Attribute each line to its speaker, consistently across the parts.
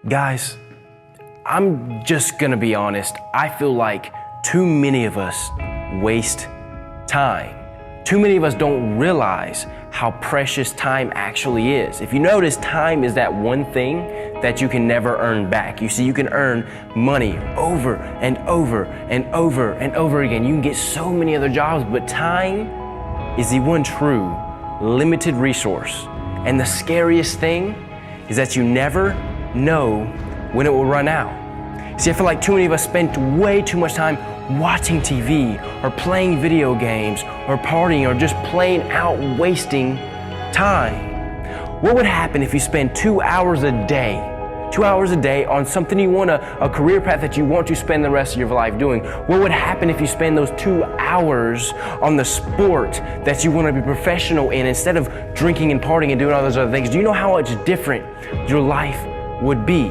Speaker 1: Guys, I'm just gonna be honest. I feel like too many of us waste time. Too many of us don't realize how precious time actually is. If you notice, time is that one thing that you can never earn back. You see, you can earn money over and over and over and over again. You can get so many other jobs, but time is the one true limited resource. And the scariest thing is that you never know when it will run out. See, I feel like too many of us spend way too much time watching TV or playing video games or partying or just plain out wasting time. What would happen if you spend 2 hours a day on something you want, a career path that you want to spend the rest of your life doing? What would happen if you spend those 2 hours on the sport that you want to be professional in instead of drinking and partying and doing all those other things? Do you know how much different your life would be?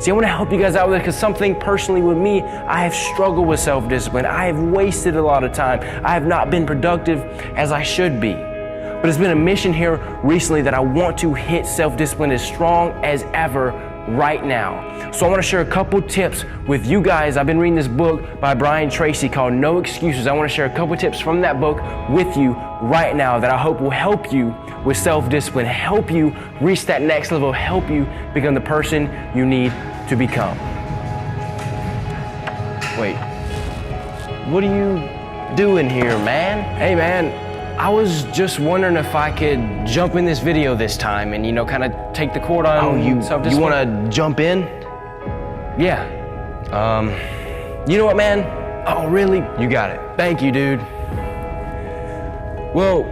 Speaker 1: See, I want to help you guys out with it because something personally with me, I have struggled with self-discipline. I have wasted a lot of time. I have not been productive as I should be. But it's been a mission here recently that I want to hit self-discipline as strong as ever right now. So I want to share a couple tips with you guys. I've been reading this book by Brian Tracy called No Excuses. I want to share a couple tips from that book with you right now that I hope will help you with self-discipline, help you reach that next level, help you become the person you need to become. Wait, what are you doing here, man? Hey, man. I was just wondering if I could jump in this video this time and, kind of take the court on self-discipline. You want to jump in? Yeah. You know what, man? Oh, really? You got it. Thank you, dude. Well,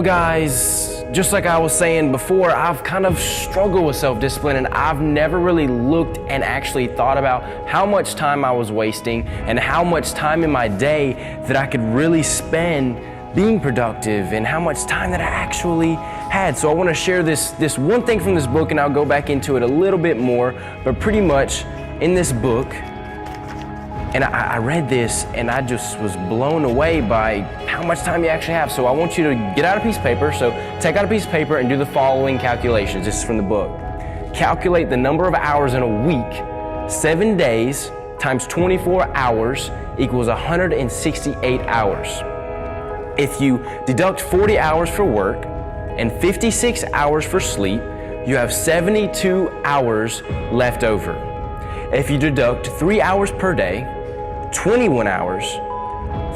Speaker 1: guys, just like I was saying before, I've kind of struggled with self-discipline and I've never really looked and actually thought about how much time I was wasting and how much time in my day that I could really spend being productive and how much time that I actually had. So I want to share this one thing from this book, and I'll go back into it a little bit more, but pretty much in this book, and I read this and I just was blown away by how much time you actually have. So I want you to get out a piece of paper. So take out a piece of paper and do the following calculations. This is from the book. Calculate the number of hours in a week. 7 days times 24 hours equals 168 hours. If you deduct 40 hours for work and 56 hours for sleep, you have 72 hours left over. If you deduct 3 hours per day, 21 hours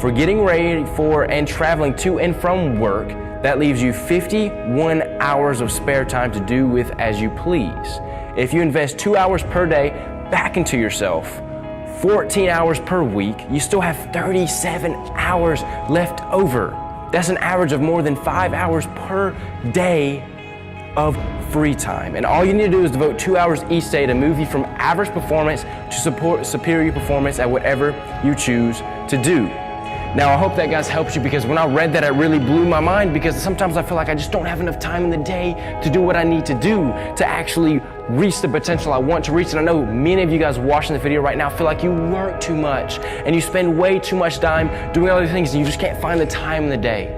Speaker 1: for getting ready for and traveling to and from work, that leaves you 51 hours of spare time to do with as you please. If you invest 2 hours per day back into yourself, 14 hours per week, you still have 37 hours left over. That's an average of more than 5 hours per day of free time. And all you need to do is devote 2 hours each day to move you from average performance to support superior performance at whatever you choose to do. Now, I hope that, guys, helps you, because when I read that, it really blew my mind, because sometimes I feel like I just don't have enough time in the day to do what I need to do to actually reach the potential I want to reach. And I know many of you guys watching the video right now feel like you work too much and you spend way too much time doing other things and you just can't find the time in the day.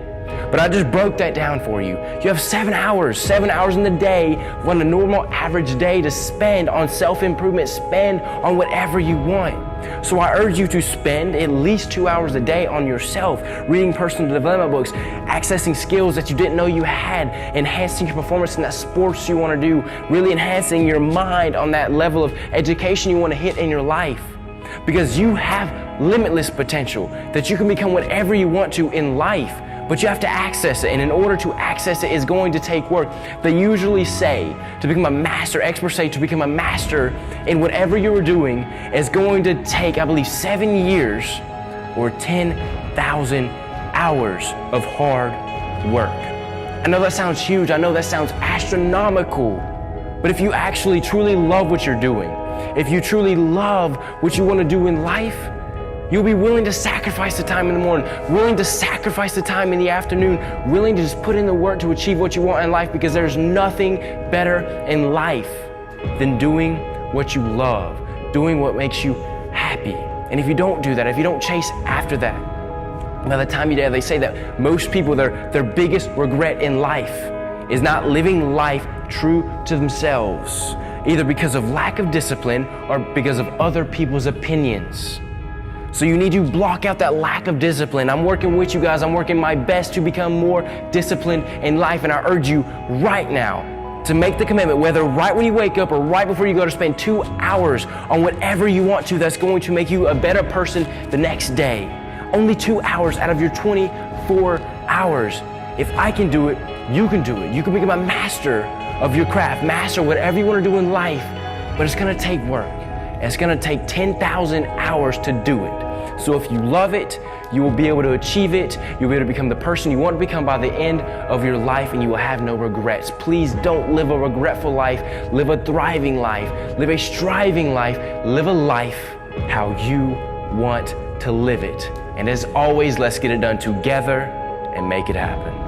Speaker 1: But I just broke that down for you. You have 7 hours in the day on a normal average day to spend on self-improvement, spend on whatever you want. So I urge you to spend at least 2 hours a day on yourself, reading personal development books, accessing skills that you didn't know you had, enhancing your performance in that sports you want to do, really enhancing your mind on that level of education you want to hit in your life. Because you have limitless potential, that you can become whatever you want to in life. But you have to access it, and in order to access it is going to take work. They usually say to become a master, experts say to become a master in whatever you're doing is going to take, I believe, 7 years or 10,000 hours of hard work. I know that sounds huge, I know that sounds astronomical, but if you actually truly love what you're doing, if you truly love what you want to do in life, you'll be willing to sacrifice the time in the morning, willing to sacrifice the time in the afternoon, willing to just put in the work to achieve what you want in life, because there's nothing better in life than doing what you love, doing what makes you happy. And if you don't do that, if you don't chase after that, by the time you die, they say that most people, their biggest regret in life is not living life true to themselves. either because of lack of discipline or because of other people's opinions. So you need to block out that lack of discipline. I'm working with you guys. I'm working my best to become more disciplined in life. And I urge you right now to make the commitment, whether right when you wake up or right before you go, to spend 2 hours on whatever you want to that's going to make you a better person the next day. Only 2 hours out of your 24 hours. If I can do it, you can do it. You can become a master of your craft, master whatever you want to do in life. But it's going to take work. It's going to take 10,000 hours to do it. So if you love it, you will be able to achieve it. You'll be able to become the person you want to become by the end of your life, and you will have no regrets. Please don't live a regretful life. Live a thriving life. Live a striving life. Live a life how you want to live it. And as always, let's get it done together and make it happen.